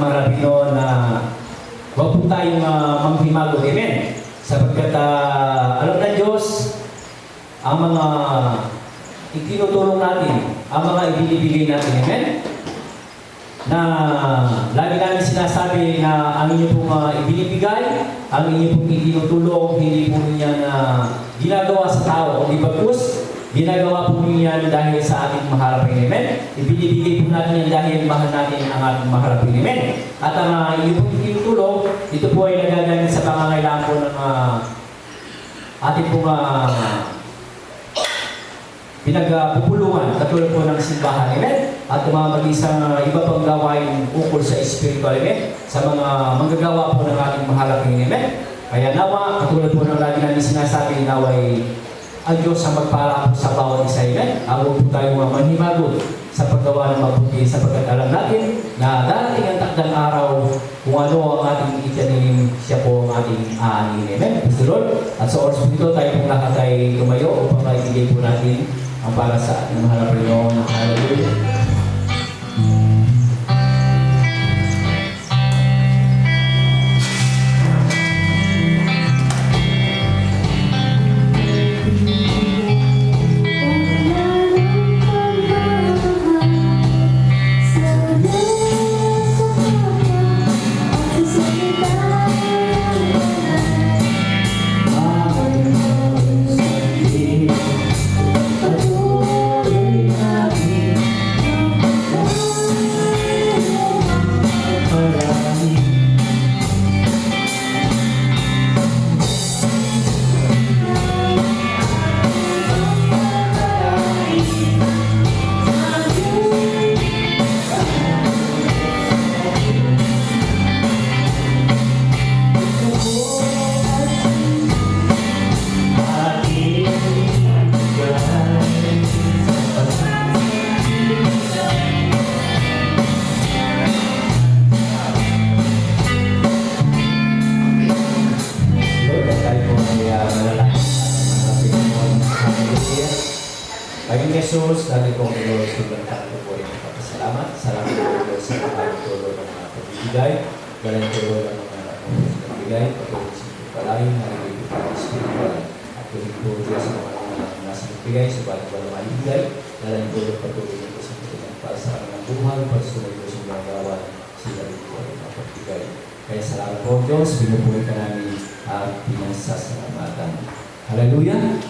marabino na huwag po tayong manghimago. Amen? Sapagkat alam na Diyos ang mga itinutulong natin, ang mga ibinibigay natin. Amen? Na lagi namin sinasabi na ang inyo pong ibinibigay, ang inyo pong itinutulong, hindi po niya na ginagawa sa tao o ibagus, ginagawa po niya dahil sa ating maharapin. Amen? Ibinibigay po natin yan dahil mahal natin ang ating maharapin. Amen? At ang inyo pong itinutulong, ito po ay nagagamit sa pangangailangan po ng ating pong pinagpupulungan, katulad po ng simbahan. Amen? At mag-isang iba pang gawain ukol sa spiritual. Amen? Sa mga manggagawa po ng ating mahalapin. Amen? Kaya nawa, katulad po ng lagi namin sinasabi, naway ang Diyos ang magpala po sa bawat isa. Amen? Huwag po tayong manhimagot sa paggawa ng mabuti, sapagkat alam natin na darating ang takdang araw kung ano ang ating itinanim, siya po ang ating aanin. Amen? Praise the Lord. At sa oras po ito, tayo pong lahat ay tumayo upang maibigay po natin ang para sa ating mahal na Panginoon. Hallelujah. Paging Jesus, dahil kong Diyos, sobrang tanto po rin ang papasalamat. Salamat po Diyos sa mga tulong ng mga pagbibigay. Galing tulong ng mga pagbibigay. Patuloy sa pagpalain, nalilipit po ang spiritual. At tuloy po Diyos sa mga nasa pagbibigay, subalit walang malibigay. Galing tulong patuloy po sa pagpapalay para sa kanilang buhay, para sa tuloy po sa mga gawan, sila rin po ang mga pagbibigay. Kaya salamat po Diyos, pinupuli ka namin ang pinagsasalamatan. Hallelujah!